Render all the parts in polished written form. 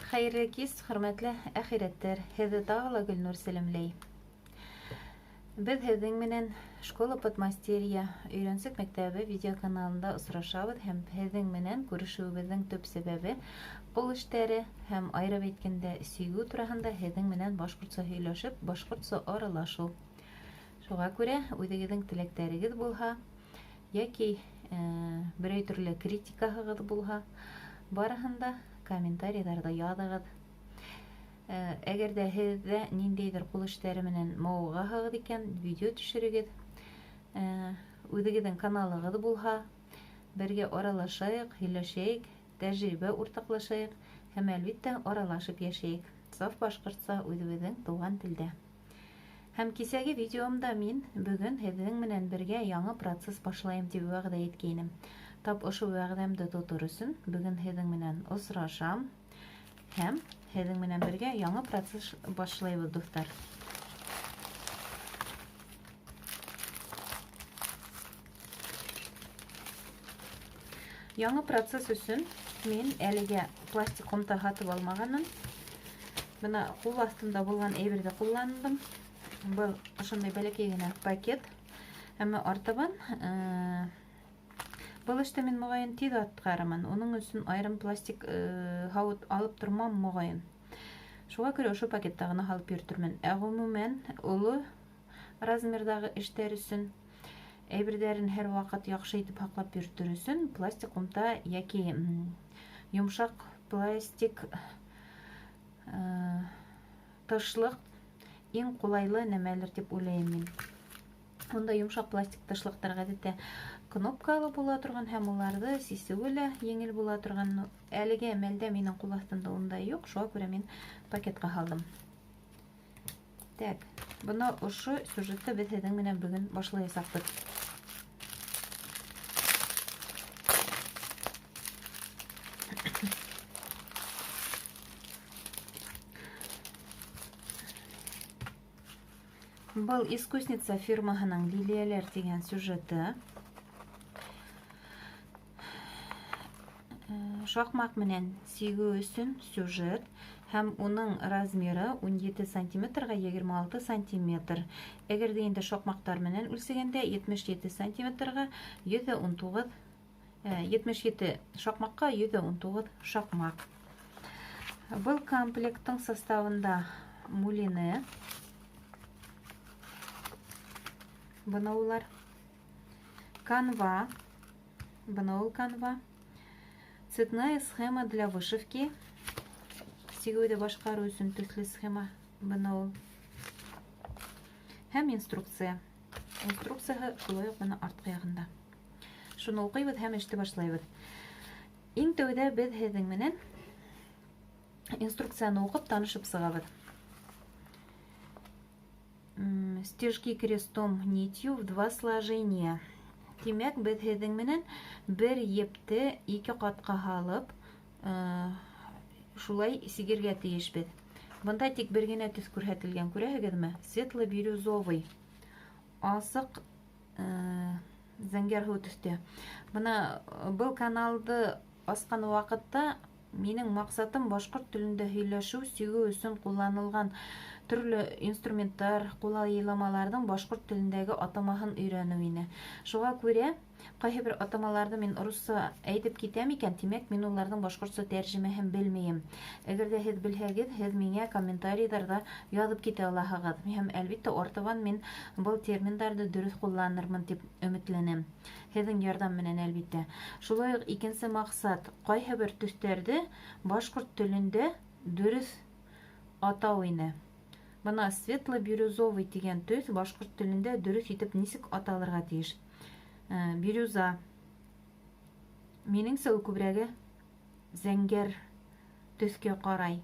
Хәйрле кис, хөрмәтле әхирәттәр, һеҙҙе тағы ла Гөлнур сәләмләй. Беҙ һеҙҙең менән Школа Подмастерья өйрәнсек мәктәбе видеоканалында осрашабыҙ һәм һеҙҙең менән күрешеүебеҙҙең төп сәбәбе ҡул эштәре һәм айырып әйткәндә сөйгү тураһында һеҙҙең менән башҡортса һөйләшеп, башҡортса аралашыу. Шуға күрә үҙегеҙҙең теләктәрегеҙ булһа, йәки берәй төрлө критикаһығыҙ булһа, барыһын да комментарийҙарҙа яҙығыҙ. Әгәр дә һеҙҙә ниндәйҙер ҡул эштәре менән мауығаһығыҙ икән, видео төшөрөгөҙ. Үҙегеҙҙең каналығыҙ булһа, бергә аралашайыҡ, һөйләшәйек, тәжрибә уртаҡлашайыҡ һәм әлбиттә аралашып йәшәйек. Саф башҡортса үҙебеҙҙең тыуған телдә. Һәм кисәге видеомда мин бөгөн һеҙҙең менән бергә яңы процесс башлайым тип вәғәҙә иткәйнем. Тап ошо вәғәҙәмде тотор өсөн бөгөн һеҙҙең менән осрашам һәм һеҙҙең менән бергә яңы процесс башлайбыҙ, дуҫтар. Яңы процесс өсөн мин әлегә пластик ҡумта һатып алмағанмын. Бына ҡул аҫтында булған әйберҙе ҡулландым. Был ошондай бәләкәй генә пакет. Әммә артабан был эште мин моғайын тиҙ атҡарырмын. Уның өсөн айырым пластик һауыт алып тормам моғайын. Шуға күрә ошо пакетта ғына һалып йөрөтөрмөн. Ә ғөмүмән оло размерҙағы эштәр өсөн, әйберҙәрен һәр ваҡыт яҡшы итеп һаҡлап йөрөтөр өсөн пластик ҡумта йәки йомшаҡ пластик тышлыҡ иң ҡулайлы нәмәлер тип уйлайым мин. Унда йомшаҡ пластик тышлыҡтар ғәҙәттә кнопкалы була торған һәм уларҙы сисеүе лә еңел була торған. Әлегә мәлдә минең ҡул аҫтында ундай юҡ, шуға күрә мин пакетҡа һалдым. Так, бына ошо сюжетты беҙ һеҙҙең менән бөгөн башлаясаҡбыҙ. Был «Искусница» фирмаһының «Лилияләр» тигән сюжеты. Шаҡмаҡ менән сигеү өсөн сюжет һәм уның размеры 17 сантиметрға 26 сантиметр. Әгәр дә инде шаҡмаҡтар менән үлсәгәндә 77 сантиметрға 119, 77 шаҡмаҡҡа 119 шаҡмаҡ. Был комплекттың составында мулины, бына улар, канва, бына ул канва, цветная схема для вышивки, сигеүҙе башҡарыу өсөн төҫлө схема, бына ул, һәм инструкция. Инструкцияһы шулай уҡ бына артҡы яғында. Шуны уҡыйбыҙ һәм эште башлайбыҙ. Иң тәүҙә беҙ һеҙҙең менән инструкцияны уҡып танышып сығабыҙ. Стежки крестом нитью в 2 сложения. Тимәк, беҙ һеҙҙең менән бер епте 2 ҡатҡа һалып, шулай сигергә тейешбеҙ. Бында тик бер генә төҫ күрһәтелгән, күрәһегеҙме? Светло-бирюзовый. Асыҡ зәңгәр һыу төҫтә. Бына был каналды асҡан ваҡытта минең маҡсатым башҡорт телендә һөйләшеү, сигеү өсөн ҡулланылған төрлө инструменттар, ҡулайламаларҙың башҡорт телендәге атамаһын өйрәнеү ине. Шуға күрә ҡайһы бер атамаларҙы мин оросса әйтеп китәм икән, тимәк, мин уларҙың башҡортса тәржемәһен белмәйем. Әгәр дә һеҙ белһәгеҙ, һеҙ миңә комментарийҙарҙа яҙып китә алаһығыҙ. Һәм әлбиттә артабан мин был терминдарҙы дөрөҫ ҡулланырмын тип өмөтләнәм. Һеҙҙең ярҙам менән әлбиттә. Шулай уҡ икенсе маҡсат, ҡайһы бер төҫтәрҙе башҡорт телендә дөрөҫ атау ине. Бына светло-бирюзовый тигән төҫ башҡорт телендә дөрөҫ итеп нисек аталырға тейеш? Бирюза. Минеңсә ул күберәге зәңгәр төҫкә ҡарай.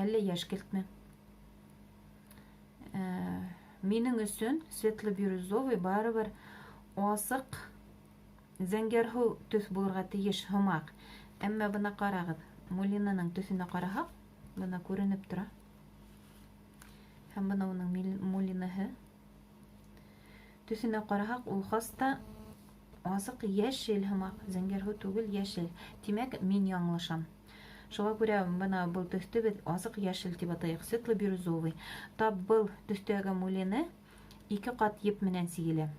Әллә йәшкелтме? Минең өсөн светло-бирюзовый барыбер асыҡ зәңгәр һыу төҫ булырға тейеш һымаҡ. Әммә бына ҡарағыҙ, мулинаның төҫөнә ҡараһаҡ, бына күренеп тора. Һәм бына уның мулинаһы. Төҫөнә ҡараһаҡ, ул хаста асыҡ йәшел һымаҡ, зәңгәр һыу түгел, йәшел. Тимәк, мин яңлышам. Шуңа күрә бына был төстө без азык яшел дип атыйк, светло-бирюзовый. Тап был төстәге мулины 2 кат еп менән сигелә.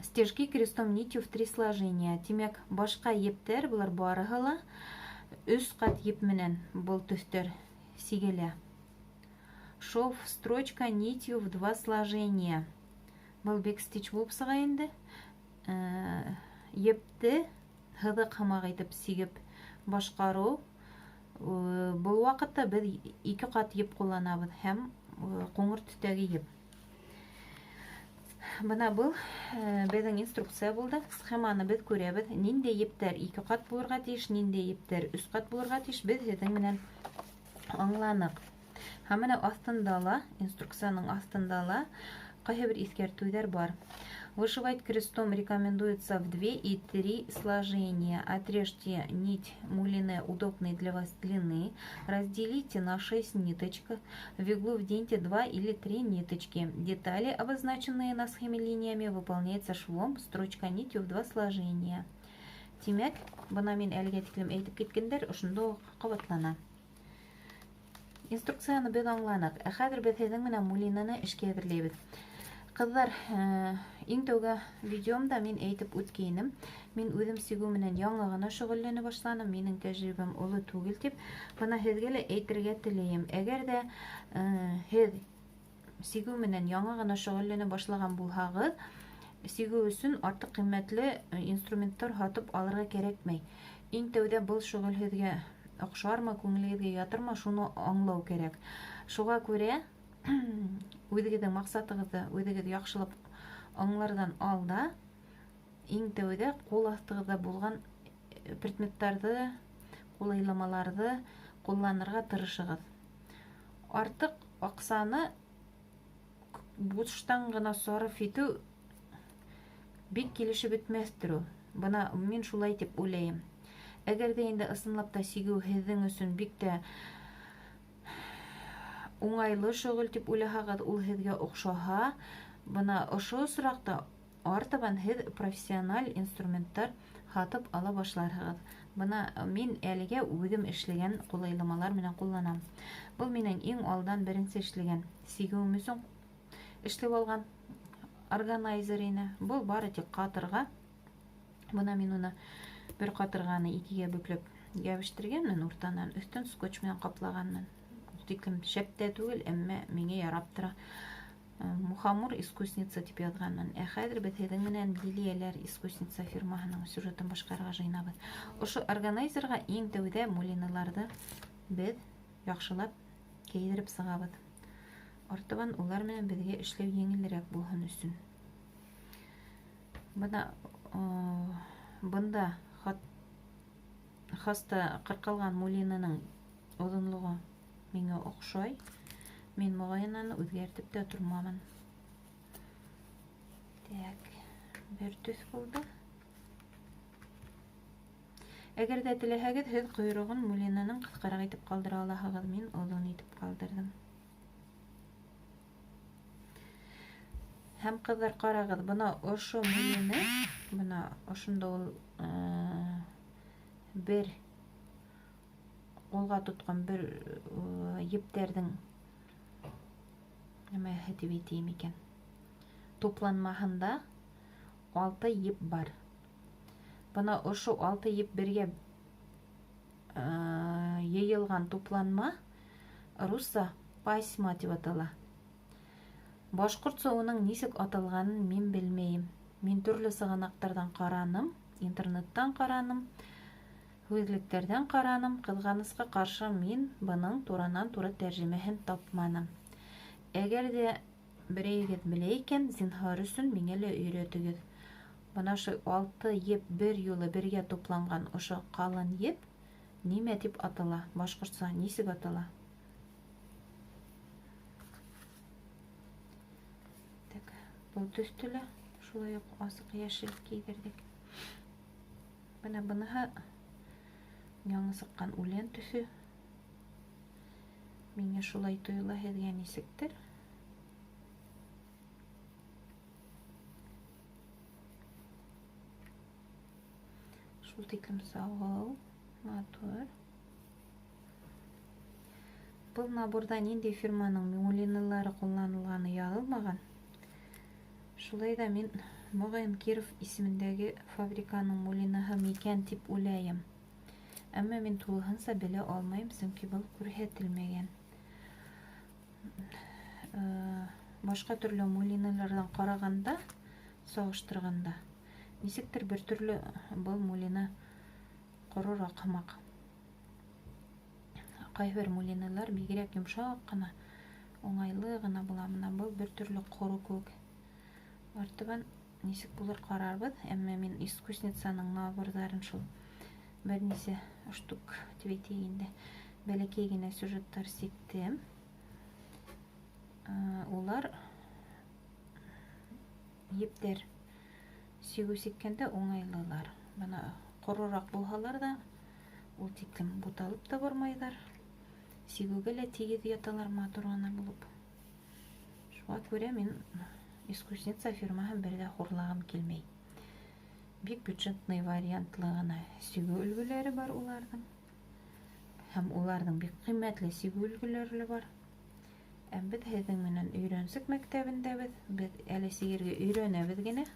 Стежки крестом нитью в 3 сложения. Тимәк, башка ептер булар барыһы ла 3 кат еп менән был төстәр сигелә. Шов строчка нитью в 2 сложения. Был бекстич булып сыга инде. Епте һыдык һымак итеп сигеп башкару. Был вакытта без 2 кат еп кулланабыз һәм коңыр төстәге еп. Бына был безнең инструкция булды. Схеманы без күрәбез. Нинди ептер 2 кат булырга тиеш, нинди ептер 3 кат булырга тиеш, без сезнең менән аңланык. Һәм менә астында ла, инструкциянең астында ла кайһы бер искәртүләр бар. Вышивать крестом рекомендуется в 2 и 3 сложения. Отрежьте нить мулины удобной для вас длины. Разделите на 6 ниточек. В иглу вденьте 2 или 3 ниточки. Детали, обозначенные на схеме линиями, выполняются швом строчка нитью в 2 сложения. Тимәк, бына мин әлегә тиклем әйтеп киткәндәр, ошонда кабатлана. Инструкцияны без аңланык. Хәзер без сезнең менән мулинаны эшкә әзерләйбез. Кызлар, иң тәүге видеомда мин әйтеп үткәйнем. Мин үзем сигү менән яңа гына шөгыльләнә башланым. Минең тәҗрибәм олы түгел дип, бына сезгә лә әйтергә теләйем. Әгәр дә сез сигү менән яңа гына шөгыльләнә башлаган булһагыз, сигү өчен артык кыйммәтле инструментлар һатып алырга кирәкмәй. Иң тәүдә был шөгыль сезгә охшармы, күңелегезгә ятырмы, шуны аңлау кирәк. Шуңа күрә үзегезнең максатыгызды үзегез яхшылап аңлардан алда, иң тәүдә кул астыгызда булган предметларны, кулайламаларны кулланырга тырышыгыз. Артык аксаны буштан гына сарыф итү бик килешеп бетмәстер. Бына мин шулай дип уйлыйм. Әгәр дә инде ысынлап та сигү сезнең өчен бик тә уңайлы шөгыль дип уйласагыз, ул сезгә охшаһа, бына ошо осракта артабан сез профессиональ инструменттар һатып ала башларсыз. Бына мин әлегә үзем эшләгән кулайламалар менән кулланам. Бу минең иң алдан беренче эшләгән сигүем өчен эшләп алган органайзер ине. Бу бары тик катырга. Бына мин уны бер катырганы икегә бүкләп ябыштырганмын уртаннан, өстен скотч белән каплаганмын. Тиклем шәптә түгел, әмма миңа ярап тора. Мухаммур искусница дип язганмын. Хәзер без сезнең менән Лилияләр искусница фирмаһының сюжетын башкарырга җыенабыз. Ошо органайзерга иң тәүдә мулиналарны без яхшылап кийдереп сыгабыз. Артабан улар менән безгә эшләү еңелрәк булсын өчен. Бында хаста кыркылган мулинаның озынлыгы миңа охшай. Мин могаен аны үзгәртеп тә тормамын. Так, бер төс булды. Әгәр дә теләһәгез, сез койрыгын мулинаның кыскарак итеп калдыра аласыз. Мин озын итеп калдырдым. Һәм кызлар, карагыз, бына ошо мулины, бына ошонда ул бер қолға тоткан бер ептердің нема дип әйтим икән, топланмаһында 6 еп бар. Бына ошо 6 еп бергә йыелган топланма русса пасьма дип атала. Башкортча уның ничек аталганын мин белмәйм. Мин төрле сыганактардан караным, интернеттан караным, Үзлектердән караным, кызганыска каршы мин буның тураннан-туры тәрҗемәһен тапманым. Әгәр дә берәйгез белә икән, зинһар өчен миңа ла өйрәтегез. Бына шу 6 еп бер юлы бергә тупланган ошо калын еп нимә дип атала? Башкортча ничек атала? Так, бу төстеле шулай ук асык яшел кийдердек. Бына буныһы яңа сыккан үлән төсө. Миңа шулай тоела һезгә нисектер. Шул тиклем сау, матур. Бұл наборда нинди фирманың мулиналары қолданылғаны язылмаған. Шулай да мен Моғайын Киров исемендәге фабриканың мулинаһы микән дип уйлайым. Әмма мен тулыһынса белә алмайым, сөнки был күрһәтелмәгән. Башка төрле мулиналардан караганда, сагыштырганда, нисектер бер төрле был мулина корырак һымак. Кайбер мулиналар бигрәк йомшак кына, уңайлы гына була. Менә был бер төрле коры күк. Артыбан нисек булыр карарбыз, әмма мен искусницаның набордарын шул берничә штук тибетегендә бәләкәй генә сюжеттар сиктем. Улар ептер сигү сиккәндә уңайлылар. Менә корырак булһалар да, ул тиклем буталып та бармайдар. Сигүгә лә тигез яталар матур гына булып. Шуңа күрә мин искусница фирмаһын бердә хурлагым килмәй. Бик бюджетный вариантлы гына сигү өлгеләре бар уларның. Һәм уларның бик кыйммәтле сигү өлгеләре бар. Без һеҙҙең менән өйрәнсек мәктәбендәбеҙ. Без әле сигергә өйрәнәбеҙ генә.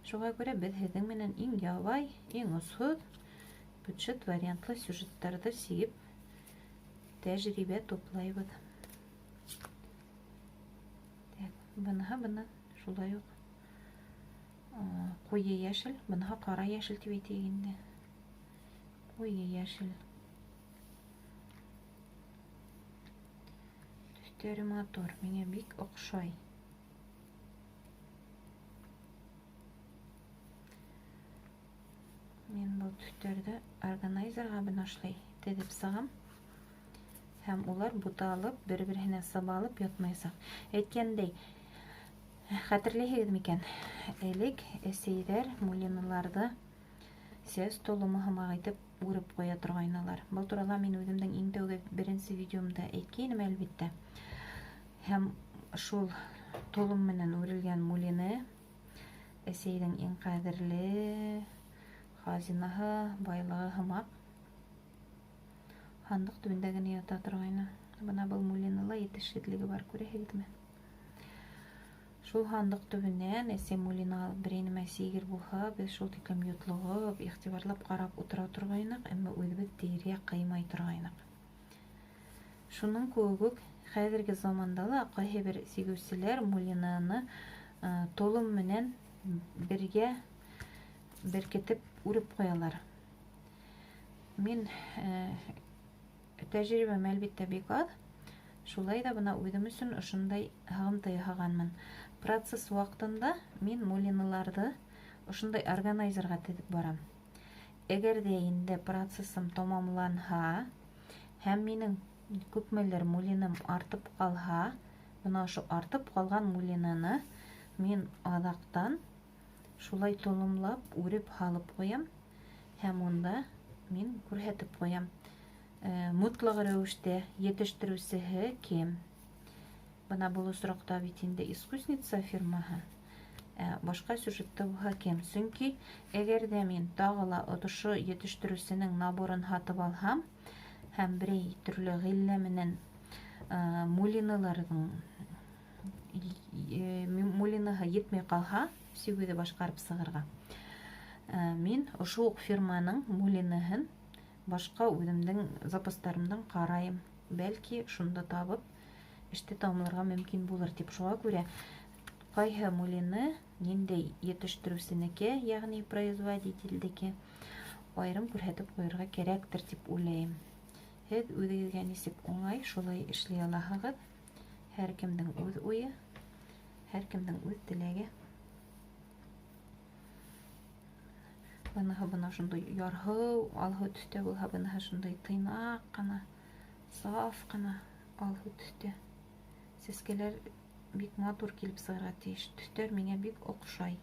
Шуға күрә без һеҙҙең менән иң ябай, иң осһоҙ бюджет вариантлы сюжеттарҙы сигеп тәжрибә туплайбыҙ. Быныһы бына шулай уҡ ҡуйы йәшел, быныһы ҡара йәшел тип әйтәйек инде. Ҡуйы йәшел. Төҫтәре матур, миңә бик оҡшай. Мен был төҫтәрҙе органайзерға бынашлай теҙеп сығам. Һәм улар буталып, бер-береһенә сабалып ятмаясаҡ. Әйткәндәй, хәтерләйһегеҙ микән? Элек әсәйҙәр мулиналарҙы сәс толомо һымаҡ итеп үреп ҡуя торғайнылар. Был турала мин үҙемдең иң тәүге беренсе видеомда әйткәйнем әлбиттә. Һәм шул толом менән үрелгән мулины әсәйҙең иң ҡәҙерле хазинаһы, байлығы һымаҡ һандыҡ төбөндә генә ята торғайны. Бына был мулинала етешһеҙлеге бар, күрәһегеҙме? Шул һандыҡ төбөнән әсәй мулина алып берәй нәмә сигер булһа, без шул тиклем йотлоғоп, иғтибарлап ҡарап ултыра торғайныҡ, әммә үҙебеҙ тиргә ҡыймай торғайныҡ. Шуның кеүек үк хәҙерге заманда ла ҡайһы бер сигеүселәр мулинаны толом менән бергә беркетеп үреп ҡуялар. Мин тәжрибәм әлбиттә бик аҙ. Шулай да бына үҙем өсөн ошондай һығымта яһағанмын. Процесс ваҡытында мин мулиналарҙы ошондай органайзерға теҙеп барам. Әгәр ҙә инде процессым тамамланһа, һәм минең күпмелер мулиным артып ҡалһа, бына ошо артып ҡалған мулинаны мин аҙаҡтан шулай толомлап, үреп һалып ҡуям, һәм унда мин күрһәтеп ҡуям. Мутлaq рәүештә етештереүсеһе кем? Бына был осраҡта бит инде искусница фирмаһы. Башҡа сюжетта булһа кем? Сөнки әгәр ҙә мин тағы ла ошо етештереүсенең наборын һатып алһам, һәм берәй төрлө ғиллә менән мулиналарҙың мулинаһы етмәй ҡалһа, сигүҙе башҡарып сығырға, мин ошо уҡ фирманың мулинаһын башҡа үҙемдең запастарымдан ҡарайым. Бәлки, шунда табып, эште тамамларға мөмкин булыр тип. Шуға күрә ҡайһы мулины ниндәй етештереүсенеке, йәғни производителдеке, айырым күрһәтеп ҡуйырға кәрәктер тип уйлайым. Һеҙ үҙегеҙгә нисек уңай, шулай эшләй алаһығыҙ. Һәр кемдең үҙ уйы, һәр кемдең үҙ теләге. Быныһы бына шундай ярһыу, алһыу төҫтә булһа, быныһы шундай тыйнаҡ ҡына, саф ҡына алһыу төҫтә. Сәскәләр бик матур килеп сығырға тейеш. Төҫтәр миңә бик оҡшай.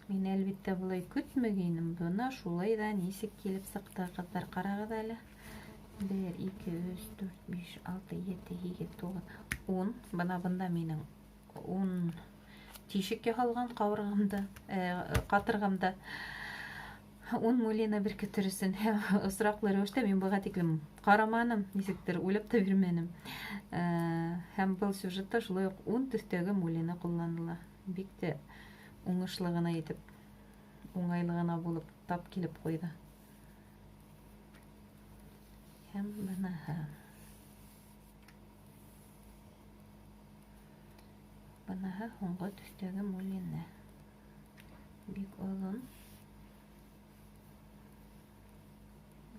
Мин әлбиттә булай көтмәгәйнем. Бына шулай да нисек килеп сыҡты, ҡыҙҙар, ҡарағыҙ әле. 1, 2, 3, 4, 5, 6, 7, 8, 9, 10. Бына бында минең 10 тишек яһалган кабыргамда, катыргамда 10 мулина бер көтөрүсүн. Ысыраклы рәвештә мин буга тиклем караманым, нисектер уйлап та бирмәнем. Һәм был сюжетта шулай ук 10 төстәге мулина кулланыла. Бик тә уңышлы гына итеп, уңайлы гына булып тап килеп куйды. Һәм бынаһы һуңгы төстәге мулина. Бик озын.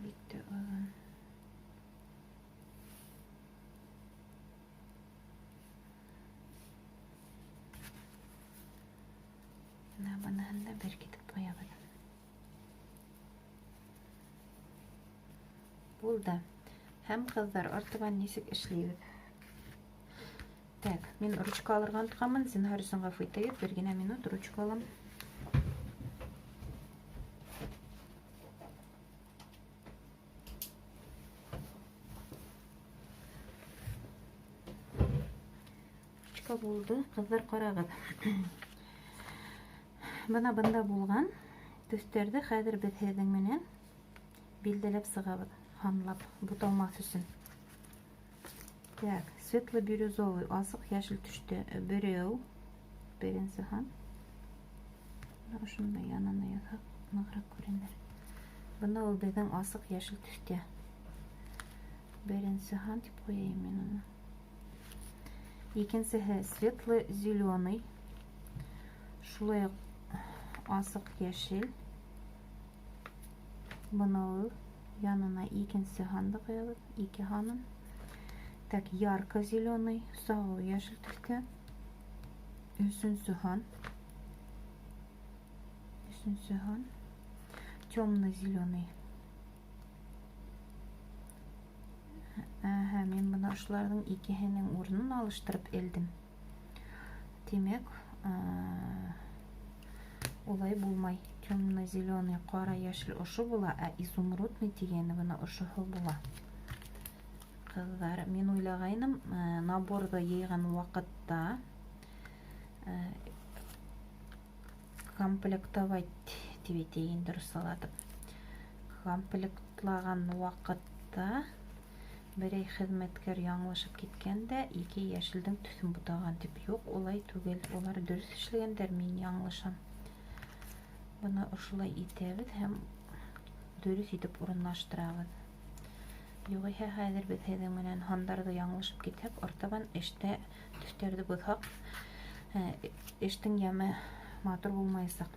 Бик тә озын. Бынаһын да бер китеп куябыз. Булды. Һәм кызлар, артыбан нисек эшлибез? Так, мин ручка алырга онтканмын. Зинһар өчен гафу итегез. Бер генә минут ручка алам. Ручка булды. Кызлар, карагыз. Бына бында булган төстәрде хәзер без һезнең менән билдәләп сыгабыз, ханлап, буталмас өчен. Так, светло-бирюзовый, асык яшел төштә берәү, беренче хан. Шунда янына ясак, ныграк күренер. Бunda ул безнең асык яшел төстә. Беренче хан дип куяйм мин аны. Икенчесе светло-зеленый. Шулай ук асык яшел. Бuna янына икенче ханды куябыз, ике ханын. Так, ярко-зеленый, сагы яшел төскә. Өченче хан. Темно-зеленый. Мен бuna шуларның икеһенең урынын алыштырып элдим. Демәк, улай булмай. Темно-зеленый, кара яшел ошы була, изумрудный дигәне бuna ошыһы була. Кызлар, мин уйлагайным, наборды йыйган вакытта комплектовать дип әйтәйин дөрес салатып. Комплектлаган вакытта берәй хезмәткәр яңлышып киткәндә, ике яшелдән төсен бутаган дип. Юк, улай түгел. Улар дөрес эшләгәндәр, мин яңлышам. Бuna ошылай итәбез һәм дөрес итеп урынлаштырабыз. Югыйсә хәзер без һезнең менән хандарды яңлышып китсәк, артабан эштә төстәрде бозсак, эштең яме матур булмаячак.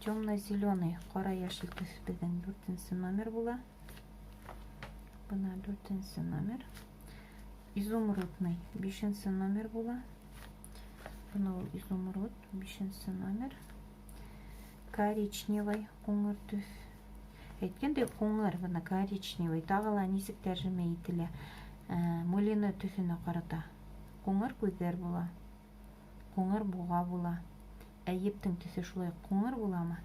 Темно-зеленый, кара яшел төс безнең 4нче номер була. Бuna 4нче номер. Изумрудный, 5нче номер була. Бuna ул изумруд, 5нче номер. Коричневый, куңыр төс. Әйткәндәй, куңыр, бuna коричневый. Тагыла нисек тәрҗемә ителә? Мулина төсенә карата. Куңыр күзләр була. Куңыр буга була. Әйептең төсе шулай куңыр буламы?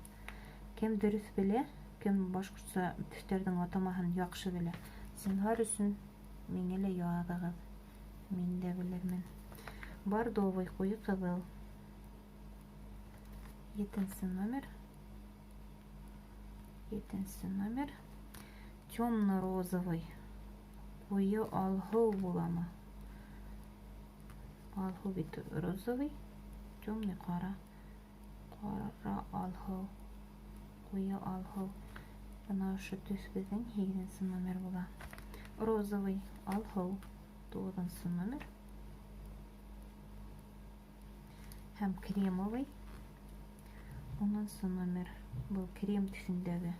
Кем дөрес белә, кем башкача төстәрнең атамаһын яхшы белә. Зинһар өчен миңа лә языгыз. Мин дә белермен. Бордовый, куе кызыл. 7нче номер. 7нче номер. Темно-розовый. Куе алһу буламы? Алһу бит розовый. Темный кара. Кара алһу. Куе алһу. Бuna ошо төс безнең 8нче номер була. Розовый, алһу, 9нчы номер. Һәм кремовый, 10нчы номер. Бу крем төсендәге.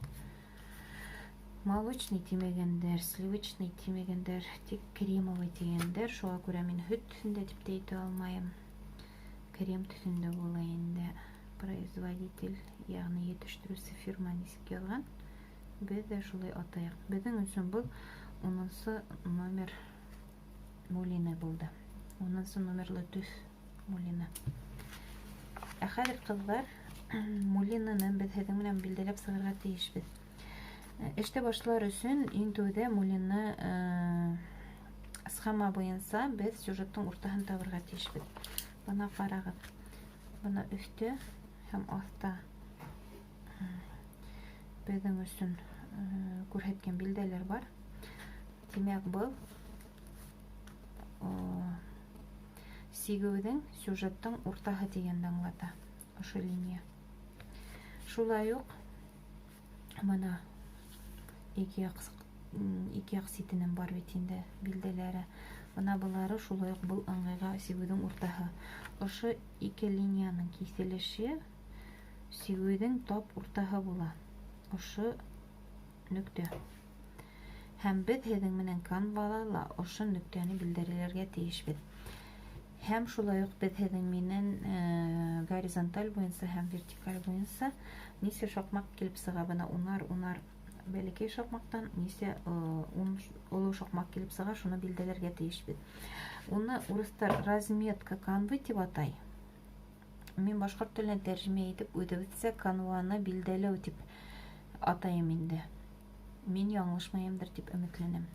Молочный тимәгәндәр, сливочный тимәгәндәр, тик кремовый дигәндәр. Шуңа күрә мин һөт төсендә дип тә әйтә алмаем. Крем төсендә була инде. Производитель, ягъни yetiştirүче фирма нисек язган? Без дә шулай атайык. Безнең өчен бу 10нчы номер мулина булды. 10нчы номерлы төс мулина. Хәзер кызлар, мулинаны без һезнең менән билдәләп сыгарга тиешбез. Эштә башлар өчен иң тәүдә мулинаны схема буенча без сюжеттың уртаһын табырга тиешбез. Бuna карагыз. Бына өсте һәм аста безнең өчен күрһәткән билдәләр бар. Димәк, был сигүдең сюжеттың уртаһы дигәнде аңлата. Ошо линия. Шулай ук бына ике як ситенең бар бит инде билдәләре. Бына булары шулай ук был ыңгайга сигүдең уртаһы. Ошо ике линияның киселеше сигүдең тап уртаһы була. Ошо нөктә. Һәм без һеҙҙең менән канвала ошо нөктәне билдәләргә тейешбеҙ. Һәм шулай ук без һеҙҙең менән горизонталь буйынса һәм вертикаль буйынса нисә шаҡмаҡ килеп сыға. Бына унар бәләкәй шаҡмаҡтан нисә оло шаҡмаҡ килеп сыға, шуны билдәләргә тейешбеҙ. Уны урыстар разметка канвы тип атай. Мин башҡорт теленә тәржемә итеп үҙебеҙсә канваны билдәләү тип атайым инде. Мин яңлышмайымдыр дип өмөтләнәм.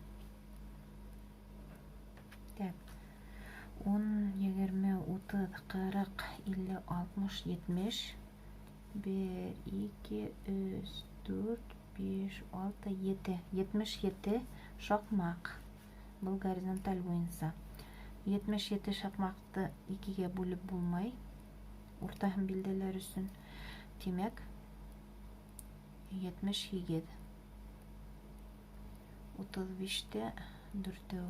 10, 20, 30, 40, 50, 60, 70, 1, 2, 3, 4, 5, 6, 7, 77 шаҡмаҡ. Был горизонталь буйынса. 77 шаҡмаҡты икегә бүлеп булмай. Уртаһын билдәләр өсөн. Тимәк, 78. 35-тә 4-тә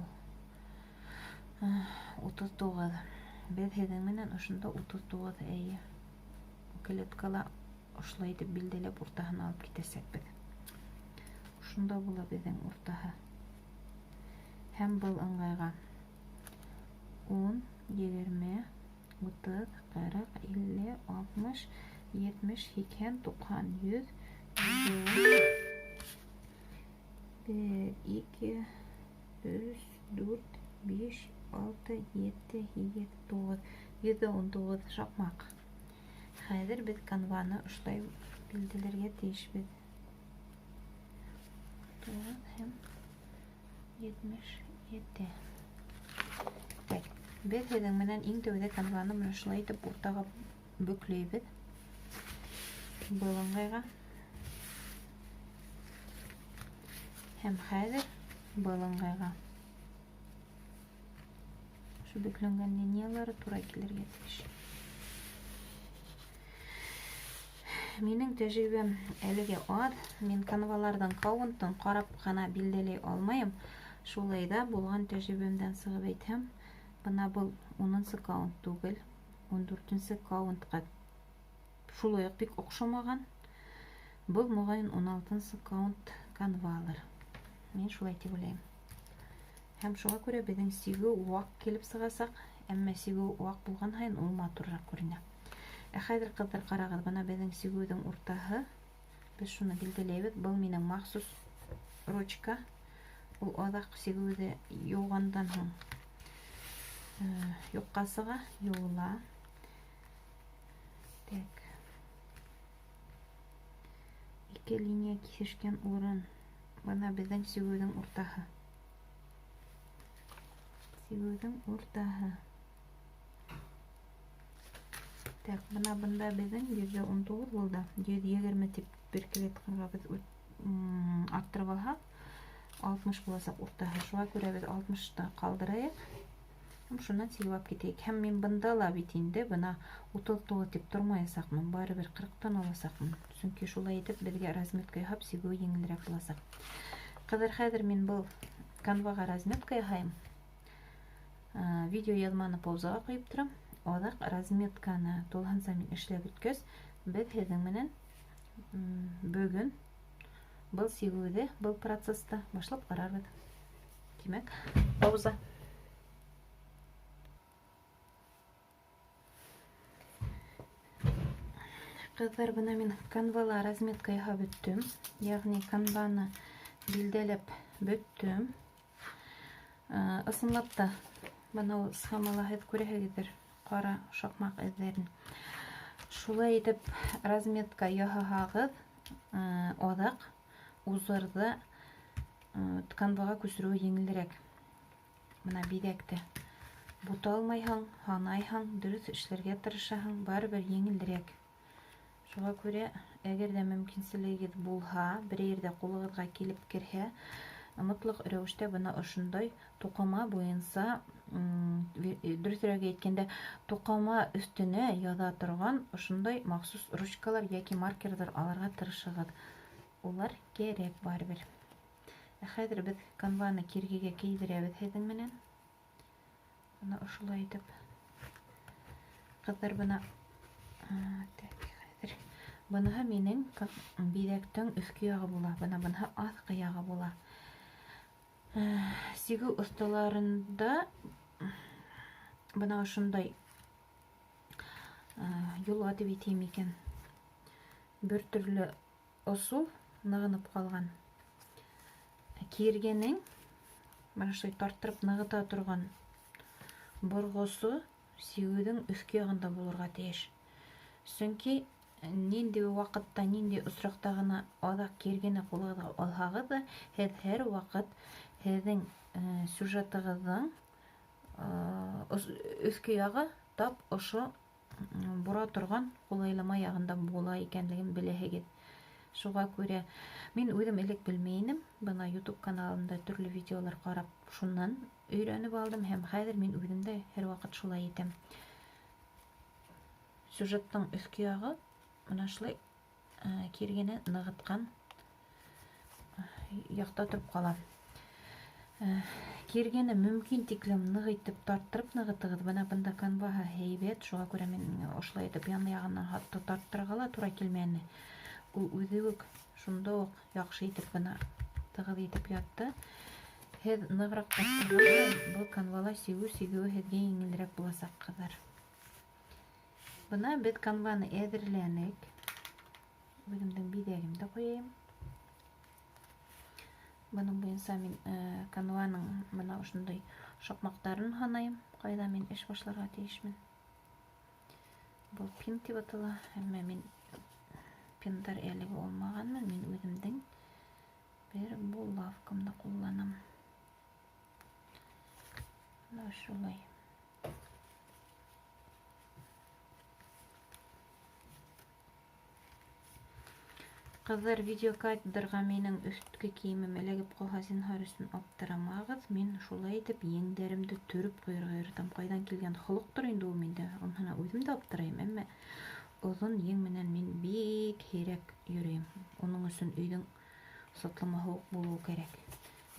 39. Без һеҙҙең менән ошонда 39 әйе. Клеткала ошолай итеп билдәләп уртаһын алып китәсәкбеҙ. Ошонда була беҙҙең уртаһы. Һәм был ыңғайға 10, 20, 30, 40, 50, 60, 70, 80, 90, 100, 1, 2, 3, 4, 5, 6, 7, 7, 9, 119 шаҡмаҡ. Хәҙер беҙ канваны ошолай билдәләргә тейешбеҙ. 9 һәм 77. Беҙ һеҙҙең менән иң тәүҙә канваны менән шулай итеп уртаға бөкләйбеҙ. Был ыңғайға. Һәм хәҙер был ыңғайға. Шу бөкләнгән линиялары тура килергә тейеш. Минең тәжрибәм әлегә аҙ. Мин канваларҙың каунтын ҡарап ҡына билдәләй алмайым. Шулай да булған тәжрибәмдән сығып әйтһәм, бына был 10-нсы каунт түгел, 14-нсе каунтҡа шулай уҡ бик оҡшамаған. Был моғайын 16-нсы каунт канвалыр. Мин шулай тип уйлайым. Һәм шуға күрә беҙҙең сигеү ваҡ килеп сығасаҡ, әммә сигеү ваҡ булған һайын ул матурыраҡ күренә. Хәҙер, ҡыҙҙар, ҡарағыҙ, бына беҙҙең сигеүҙең уртаһы. Без шуны билдәләйбеҙ. Был минең махсус ручка. Ул аҙаҡ сигеүҙе йыуғандан һуң юҡҡа сыға, юыла. Так. Ике линия киҫешкән урын. Бына беҙҙең сигеүҙең уртаһы. Сигеүҙең уртаһы. Так, бына бында беҙҙең 119 булды. 120 тип бер клеткаға беҙ арттырып алһаҡ, 60 буласаҡ уртаһы. Шуға күрә беҙ 60-ты ҡалдырайыҡ. Шунан сигеп китәйек. Һәм мин бында ла бит инде бына 39 тип тормаясаҡмын. Барыбер 40-тан аласаҡмын. Сөнки шулай итеп беҙгә разметка яһап сигеү еңелерәк буласаҡ. Ҡыҙыр, хәҙер мин был канваға разметка яһайым. Видео яҙманы паузаға ҡуйып торам. Аҙаҡ разметканы тулыһынса мин эшләп бөткәс, беҙ һеҙҙең менән бөгөн был сигеүҙе, был процессты башлап ҡарарбыҙ. Тимәк, пауза. Ҡыҙҙар, бына мин канвала разметка яһап бөттөм. Яғни канваны билдәләп бөттөм. Ысынлап та, бына ул схемала һеҙ күрәһегеҙҙер, ҡара шаҡмаҡ эҙҙәрен. Шулай итеп разметка яһаһағыҙ, аҙаҡ узырҙы канваға күсереү еңелерәк. Бына биҙәкте буталмайһың, һанайһың, дөрес эшләргә тырышаһың, барыбер еңелдерәк. Шуңа күрә, әгәр дә мөмкинселегегез булһа, бер ердә кулыгызга килеп керһә, мотлак рәвештә бына ошондай туҡыма буйынса, дөресрәк әйткәндә, туҡыма өстенә яза торган ошондай махсус ручкалар яки маркерҙар алырға тырышығыҙ. Улар кәрәк барыбер. Хәҙер беҙ канваны киргегә кейҙерәбеҙ һеҙҙең менән. Бына ошолай итеп. Ҡыҙҙар бына... Хәҙер. Быныһы минең биҙәктең өҫкө яғы була. Быныһы аҫҡы яғы була. Сигеү оҫталарында бына ошондай юлға тип әйтәйем икән. Бер төрлө осол нығынып ҡалған. Киргенең баштай тарттырып нығыта торған борғосы сигеүҙең өҫкө яғында булырға тейеш. Сөнки нинди ваҡытта, нинди осраҡта ғына аҙаҡ киргене ҡулығыҙға алһағыҙ да, һеҙ һәр ваҡыт һеҙҙең сюжетығыҙҙың өҫкө яғы тап ошо бура торған ҡулайлама яғында була икәнлеген беләһегеҙ. Шуға күрә мин үҙем элек белмәй инем. Бына YouTube каналында төрлө видеолар ҡарап, шунан өйрәнеп алдым һәм хәҙер мин үҙем дә һәр ваҡыт шулай итәм. Сюжеттың өҫкө яғы бына шулай киргене нығытҡан яҡта тороп ҡала. Киргене мөмкин тиклем нығытып тарттырып нығытығыҙ. Бына бында канваһы һәйбәт, шуға күрә мин ошолай итеп ян яғынан хатта тарттырырға ла тура килмәне. Ул үҙе үк шунда уҡ яҡшы итеп бына тығыҙ итеп ятты. Һеҙ нығыраҡ тарттырғанда был канвала сигеү һеҙгә еңелерәк буласаҡ, ҡыҙҙар. Бына беҙ канваны әҙерләнек. Үҙемдең биҙәгемде ҡуяйым. Бының буйынса мин канваның бына ошондай шаҡмаҡтарын һанайым. Ҡайҙа мин эш башларға тейешмен. Был пин тип атала. Әммә мин пиндар әлеге олмағанмын. Мин үҙемдең бер булавкамды ҡулланам. Шулай. Ҡыҙҙар, видеокадрға минең өҫткө кейемем эләгеп ҡалһа, зинһар өсөн аптырамағыҙ. Мин шулай итеп еңдәремде төрөп ҡуйырға йөрөтәм. Ҡайҙан килгән холоҡтор инде ул миндә. Уныһына үҙем дә аптырайым. Әммә оҙон ең менән мин бик һирәк йөрөйөм. Уның өсөн өйҙөң сатлама һыуыҡ булыуы кәрәк.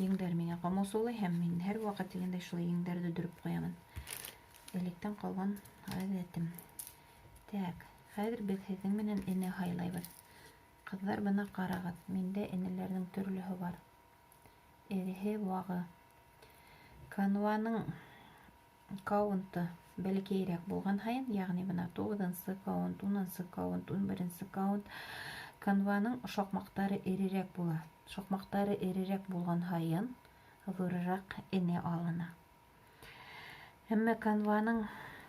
Еңдәр миңә ҡамасаулай һәм мин һәр ваҡыт тигәндәй шулай еңдәрҙе дөроп ҡуямын. Электән ҡалған ғәҙәтем. Так, хәҙер беҙ һеҙҙең менән эне һайлайбыҙ. Ҡыҙҙар, бына ҡарағыҙ. Миндә энеләрҙең төрлөһө бар. Эреһе, вағы. Канваның каунты бәләкәйерәк булған һайын, яғни бына 9-нсы каунт, 10-нсы каунт, 11-нсы каунт, канваның шаҡмаҡтары эрерәк була. Шаҡмаҡтары эрерәк булған һайын ҙурыраҡ эне алына. Әммә канваның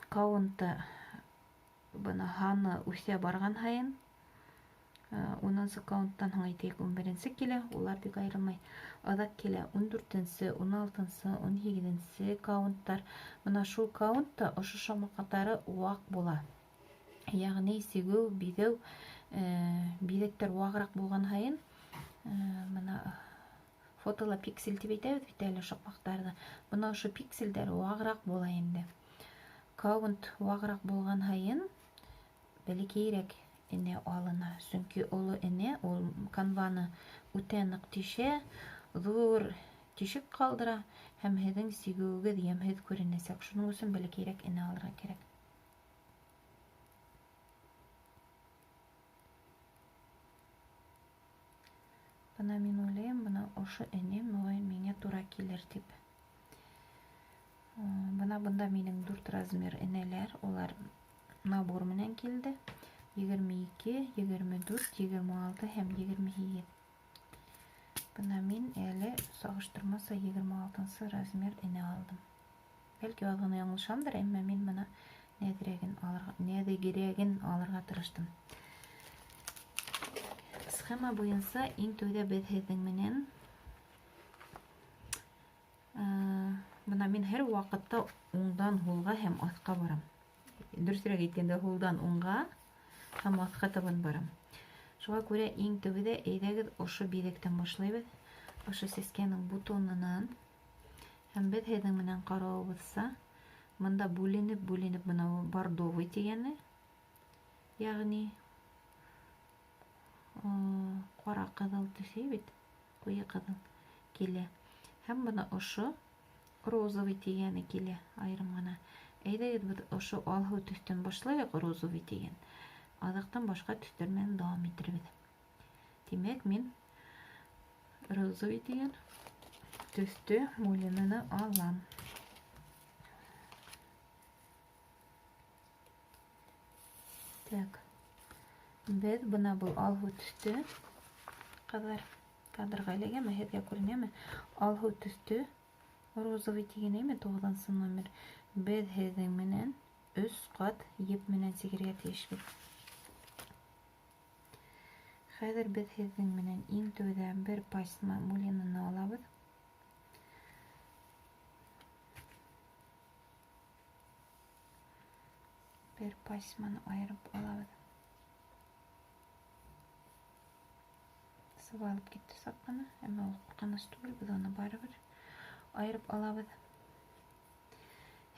каунты бына һаны үҫә барған һайын, 10-нсы каунттан һуң әйтәйек 11-нсе килә, улар бик айырылмай. Аҙаҡ килә 14-нсе, 16-нсы, 18-нсе каунттар. Бына шул каунтта ошо шаҡмаҡтары ваҡ була. Яғни сигеү, биҙәү, биҙәктәр вағыраҡ булған һайын, бына фотола пиксель тип әйтәбеҙ бит әле шаҡмаҡтарҙы. Бына ошо пикселдәр вағыраҡ була инде. Каунт вағыраҡ булған һайын бәләкәйерәк эне алына. Сөнки оло эне ул канваны үтә ныҡ тишә, ҙур тишек ҡалдыра һәм һеҙҙең сигеүегеҙ йәмһеҙ күренәсәк. Шуның өсөн бәләкәйерәк эне алырға кәрәк. Бына мин уйлайым, бына ошо эне моғайын миңә тура килер тип. Бына бында минең 4 размер энеләр, улар набор менән килде. 22, 24, 26 һәм 28. Бына мин әле сағыштырмаса 26-нсы размер эне алдым. Бәлки аҙ ғына яңылышамдыр, әммә мин бына нәҙегерәген алырға тырыштым. Схема буйынса иң тәүҙә беҙ һеҙҙең менән Бына мин һәр вакытта уңдан һулга һәм аҫҡа барам. Дөрөҫөрәк әйткәндә, һулдан уңға һәм аҫҡа табан барам. Шуға күрә иң төбөҙә әйҙәгеҙ ошо биҙәктән башлайбыҙ. Ошо сәскәнең бутонынан. Һәм беҙ һеҙҙең менән ҡарауыбыҙса, мында бүленеп бына бордовый тигәне, яғни ҡара ҡыҙыл төҫө бит, ҡуйы ҡыҙыл килә. Һәм бына ошо розовый тигәне килә айырым ғына. Әйҙәгеҙ беҙ ошо алһыу төҫтән башлайыҡ, розовый тигән. Аҙаҡтан башҡа төҫтәр менән дауам иттербеҙ. Тимәк, мин розовый тигән төҫтө муленаны алам. Так, беҙ бына был алһыу төҫтө, ҡыҙҙар, кадрға эләгәме, һеҙгә күренәме? Алһыу төҫтө розовый тигәнеме, 9-нсы номер. Беҙ һеҙҙең менән 3 ҡат еп менән сигергә тейешбеҙ. Хәҙер беҙ һеҙҙең менән иң тәүҙә бер пасма муленаны алабыҙ. Бер пасманы айырып алабыҙ. Сыбалып китте саҡ ҡына, әммә ул ҡурҡыныс түгел, беҙ уны барыбер айырып алабыҙ.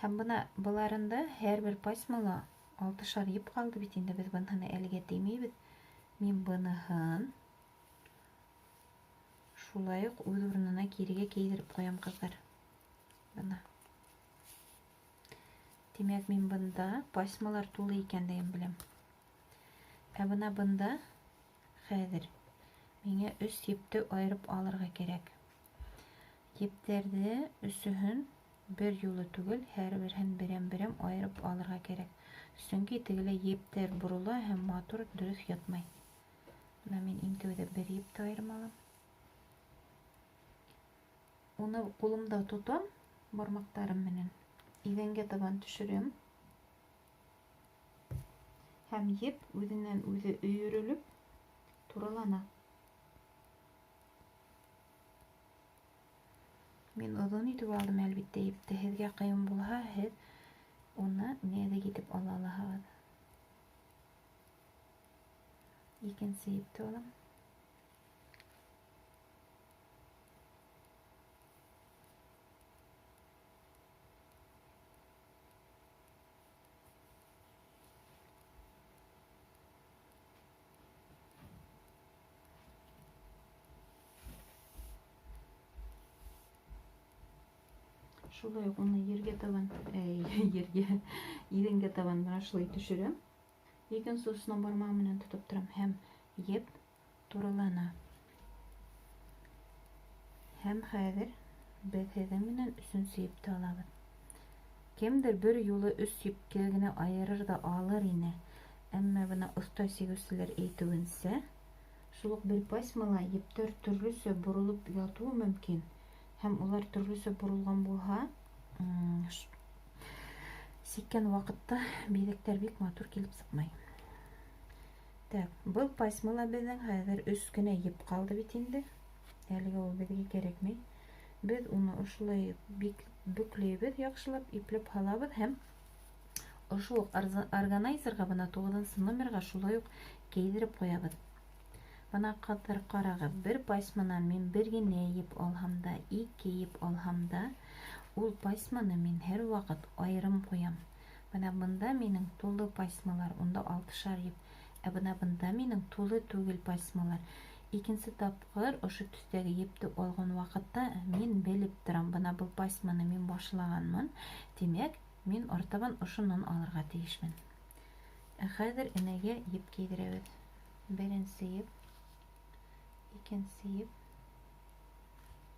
Һәм бына быларында һәр бер пасмала 6-шар еп ҡалды бит инде, беҙ быныһына әлегә теймәйбеҙ. Мин быныһын шулай уҡ үҙ урынына кирегә кейҙереп ҡуям, ҡыҙҙар. Бына. Тимәк, мин бында пасмалар тулы икәнлеген беләм. Ә бына бында хәҙер миңә 3 епте айырып алырға кәрәк. Ептәрҙе өсөһөн бер юлы түгел, һәр береһен берәм-берәм айырып алырға кәрәк. Сөнки тегелә ептәр борола һәм матур дөрөҫ ятмай. Бына мин иң тәүҙә бер епте айырып алам. Уны ҡулымда тотам, бармаҡтарым менән. Иҙәнгә табан төшөрәм. Һәм еп үҙенән үҙе өйөрөлөп туралана. Мин оҙон итеп алдым, әлбиттә, епте. Һеҙгә ҡыйын булһа, һеҙ уны нәҙек итеп ала алаһығыҙ. Икенсе епте алам. Шулай уны ергә табан, иҙәнгә табан шулай төшөрәм. Икенсе осонан бармағым менән тотоп торам һәм еп туралана. Һәм хәҙер беҙ һеҙҙең менән 3-нсе епте алабыҙ. Кемдер бер юлы 3 епкә генә айырыр да алыр ине. Әммә бына оҫта сигеүселәр әйтеүенсә, шул уҡ бер пасмала ептәр төрлөсә боролоп ятыуы мөмкин. Һәм улар төрлөсә боролған булһа, сиккән ваҡытта биҙәктәр бик матур килеп сыҡмай. Так, был пасмала беҙҙең хәҙер 3 кенә еп ҡалды бит инде. Әлегә ул беҙгә кәрәкмәй. Беҙ уны ошолай бик бөкләйбеҙ, яҡшылап ипләп һалабыҙ һәм ошо органайзерға, бына 9-нсы номерға шулай уҡ кейҙереп ҡуябыҙ. Бына ҡыҙҙар, ҡарағыҙ, бер пасманан мин бер генә еп алһам да, 2 еп алһам да, ул пасманы мин һәр ваҡыт айырым ҡуям. Бына бында минең тулы пасмалар, унда 6-шар еп. Ә бына бында минең тулы түгел пасмалар. Икенсе тапҡыр ошо төҫтәге епте алған ваҡытта мин белеп торам, бына был пасманы мин башлағанмын. Тимәк, мин артабан ошонан алырға тейешмен. Ә хәҙер энәгә еп кейҙерәбеҙ. Беренсе еп, икенсе еп,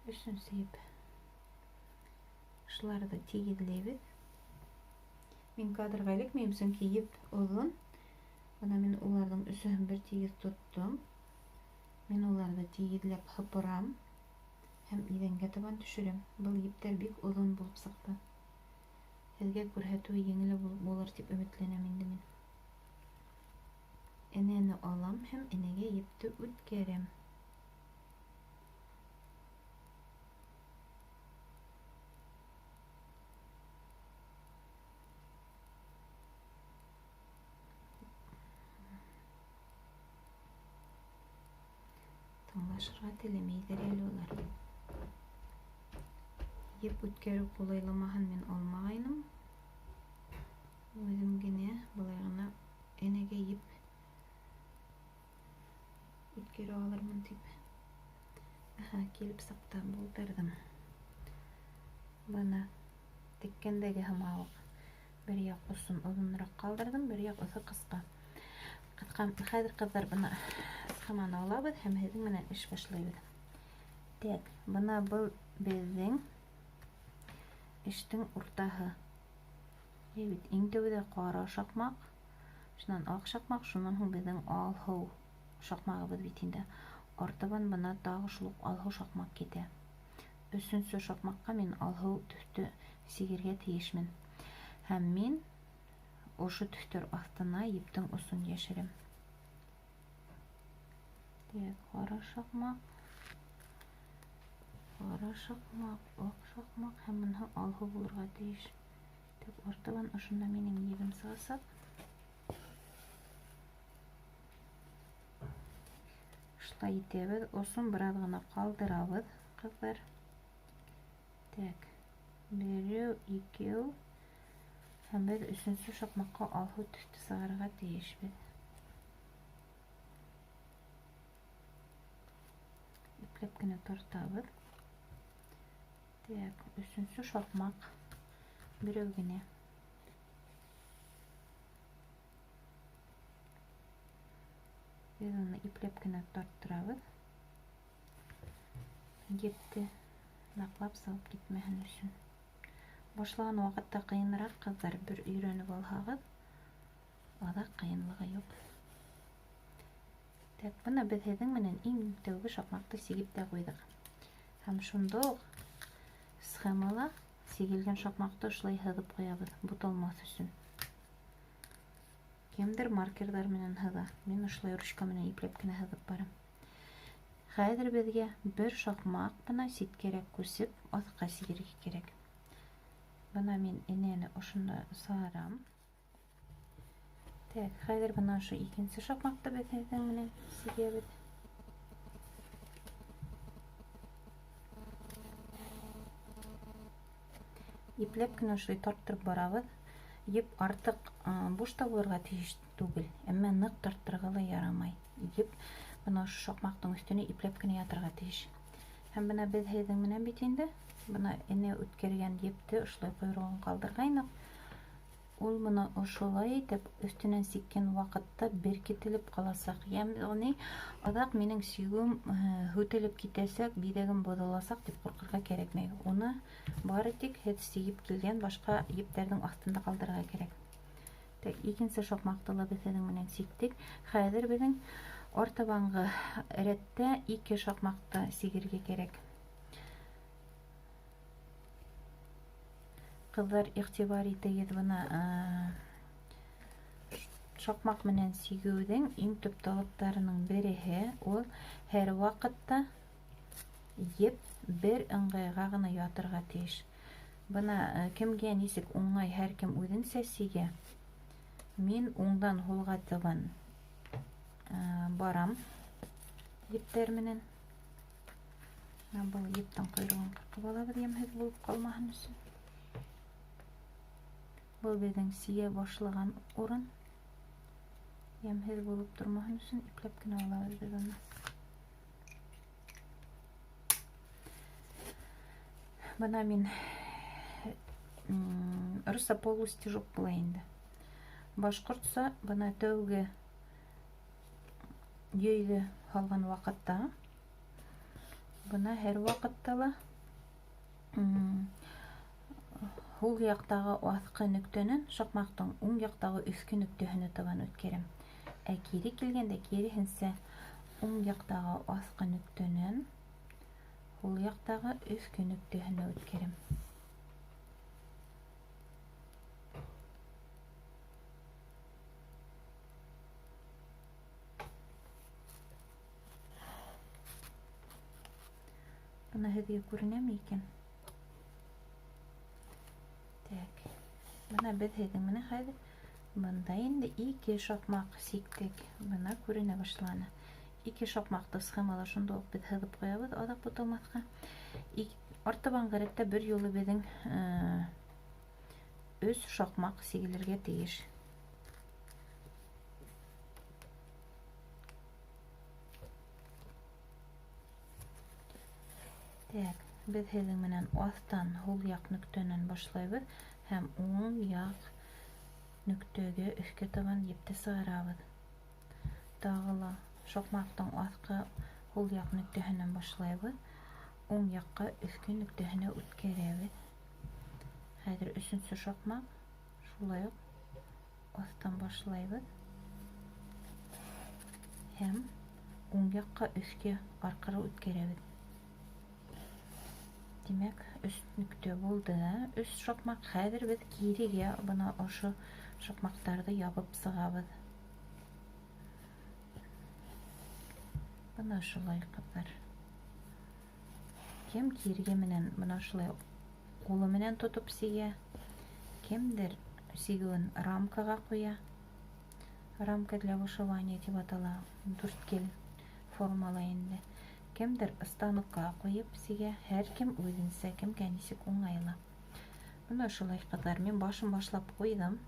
3-нсе еп. Шуларҙы тигеҙләйбеҙ. Мин кадрға эләкмәйем, сөнки еп оҙон. Бына мин уларҙың өсөһөн бер тигеҙ тоттом. Мин уларҙы тигеҙләп һыпырам һәм иҙәнгә табан төшөрәм. Был ептәр бик оҙон булып сыҡты. Һеҙгә күрһәтеүе еңел булыр тип өмөтләнәм инде мин. Энәне алам һәм энәгә епте үткәрәм. аңлашырға телемейдер әле олар. Еп үткәрү кулайламаһын мен алмағайным. Өзім генә былай гына энеге еп үткәрү алырмын дип. Келіп саҡта булдырдым. Бына теккәндәге һымауыҡ. Бер яҡ осон оҙонораҡ ҡалдырдым, бер яҡ оҫо ҡыҫҡа. Хәҙер ҡыҙҙар бына схеманы алабыҙ һәм һеҙҙең менән эш башлайбыҙ. Так, бына был беҙҙең эштең уртаһы. Бит иң тәүҙә ҡара шаҡмаҡ, шунан аҡ шаҡмаҡ, шунан һуң беҙҙең алһыу шаҡмағыбыҙ бит инде. Артабан бына тағы шул уҡ алһыу шаҡмаҡ китә. Өсөнсө шаҡмаҡҡа мин алһыу төҫтө сигергә тейешмен. Һәм мин ошо төҫтөр аҫтына ептең осон йәшерәм. Ҡара шаҡмаҡ, аҡ шаҡмаҡ һәм быныһы алһыу булырға тейеш. Артабан ошонда минең ебем сығасаҡ. Шулай итәбеҙ, осон бер аҙ ғына ҡалдырабыҙ, ҡыҙҙар. Так, берәү, икәү. Һәм беҙ өсөнсө шаҡмаҡҡа алһыу төҫтө сығарырға тейешбеҙ. Ипләп кенә тартабыҙ. Так, өсөнсө шаҡмаҡ. Берәү генә. Беҙ уны ипләп кенә тарттырабыҙ. Епте наҡлап сығып китмәһен өсөн. Башлаған ваҡытта ҡыйыныраҡ, ҡыҙҙар, бер өйрәнеп алһағыҙ, аҙаҡ ҡыйынлығы юҡ. Так, бына беҙ һеҙҙең менән иң тәүге шаҡмаҡты сигеп тә ҡуйҙыҡ. Һәм шунда уҡ схемала сигелгән шаҡмаҡты шулай һыҙып ҡуябыҙ, буталмаҫ өсөн. Кемдер маркерҙар менән һыҙа. Мин ошолай ручка менән ипләп кенә һыҙып барам. Хәҙер беҙгә бер шаҡмаҡ бына ситкәрәк күсеп, аҫҡа сигергә кәрәк. Бына мин энәне ошонда сығарам. Так, хәҙер бына ошо икенсе шаҡмаҡты беҙ һеҙҙең менән сигәбеҙ. Ипләп кенә ошолай тарттырып барабыҙ. Еп артыҡ бушта булырға тейеш түгел, әммә ныҡ тарттырырға ла ярамай. Еп бына ошо шаҡмаҡтың өҫтөнә ипләп кенә ятырға тейеш. Һәм бына беҙ һеҙҙең менән бит инде, бына энә үткәргән епте ошолай ҡойроғон ҡалдырғайныҡ. Ул бына ошолай итеп өҫтөнән сиккән ваҡытта беркетелеп ҡаласаҡ. Йәғни аҙаҡ минең сигеүем һүтелеп китәсәк, биҙәгем боҙоласаҡ тип ҡурҡырға кәрәкмәй. Уны бары тик һеҙ сигеп килгән башҡа ептәрҙең аҫтында ҡалдырырға кәрәк. Так, икенсе шаҡмаҡты ла беҙ һеҙҙең менән сиктек. Хәҙер беҙҙең артабанғы рәттә ике шаҡмаҡты сигергә кәрәк. Ҡыҙҙар, иғтибар итегеҙ, бына шаҡмаҡ менән сигеүҙең иң төп талаптарының береһе ул һәр ваҡытта еп бер ыңғайға ғына ятырға тейеш. Бына кемгә нисек уңай, һәр кем үҙенсә сигә. Мин уңдан һулға табан барам ептәр менән. Был ептең ҡойроғон ҡырҡып алабыҙ, йәмһеҙ булып ҡалмаһын өсөн. Был беҙҙең сигә башлаған урын. Йәмһеҙ булып тормаһын өсөн ипләп кенә алабыҙ беҙ уны. Бына мин русса полустежок була инде. Башҡортса бына тәүге йөйҙө һалған ваҡытта бына һәр ваҡытта ла һул яҡтағы аҫҡы нөктәнән шаҡмаҡтың уң яҡтағы өҫкө нөктәһенә табан үткәрәм. Ә кире килгәндә киреһенсә уң яҡтағы аҫҡы нөктәнән һул яҡтағы өҫкө нөктәһенә үткәрәм. Бына һеҙгә күренәме икән? Так, бына беҙ һеҙҙең менән хәҙер бында инде ике шаҡмаҡ сиктек. Бына күренә башланы. 2 шакмакты схемалы шунда ук бит һыҙып ҡуябыҙ аҙаҡ буталмаҫҡа. Артабанғы рәттә бер юлы беҙҙең 3 шакмак сигелергә тейеш. Так, беҙ һеҙҙең менән аҫтан һул яҡ нөктәнән башлайбыҙ һәм уң яҡ нөктәгә өҫкә табан епте сығарабыҙ. Тағы ла шакмактың аҫҡы һул яҡ нөктәһенән башлайбыҙ. Уң яҡҡа өҫкә нөктәһенә үткәрәбеҙ. Хәҙер 3-нсе шакмак. Шулай уҡ аҫтан башлайбыҙ. Һәм уң яҡҡа өҫкә арҡыры үткәрәбеҙ. Димәк, 3 нөктә булды. 3 шакмак. Хәҙер беҙ кирегә бына ошо шакмактарҙы ябып сығабыҙ. Бына шулай, ҡыҙҙар. Кем кирге менән бына шулай ҡулы менән тотоп сигә, кемдер сигеүен рамкаға ҡуя. Рамка для вышивания тип атала, дүрткел формала инде. Кемдер станокка ҡуйып сигә, һәр кем үҙенсә, кемгә нисек уңайлы. Бына шулай, ҡыҙҙар, мин башын башлап ҡуйҙым.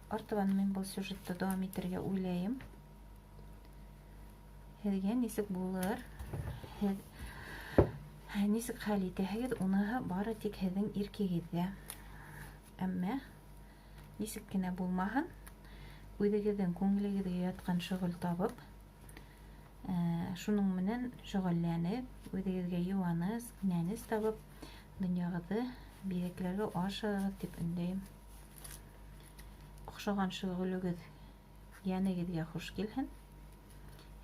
Артабан мин был сюжетты дауам итергә уйлайым. Һеҙгә нисек булыр, нисек хәл итәһегеҙ, уныһы бары тик һеҙҙең иркегеҙҙә. Әммә нисек кенә булмаһын, үҙегеҙҙең күңелегеҙгә ятҡан шөғөл табып, шуның менән шөғөлләнеп, үҙегеҙгә йыуаныс, кинәнес табып, донъяғыҙҙы биҙәкләргә ашығыҙ дип өндәйем. Оҡшаған шөғөлөгөҙ йәнегеҙгә хуш килһен.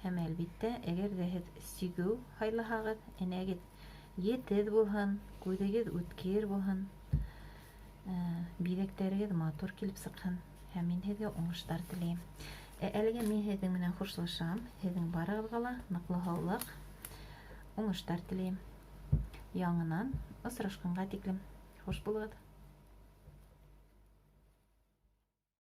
Һәм әлбиттә, әгәр ҙә һеҙ сигеү һайлаһағыҙ, энәгеҙ етеҙ булһын, күҙегеҙ үткер булһын, биҙәктәрегеҙ матур килеп сыҡһын. Һәм мин һеҙгә уңыштар теләйем. Әлегә мин һеҙҙең менән хушлашам. Һеҙҙең барығыҙға ла ныҡлы һаулыҡ, уңыштар теләйем. Яңынан осрашҡанға тиклем. Хуш булығыҙ.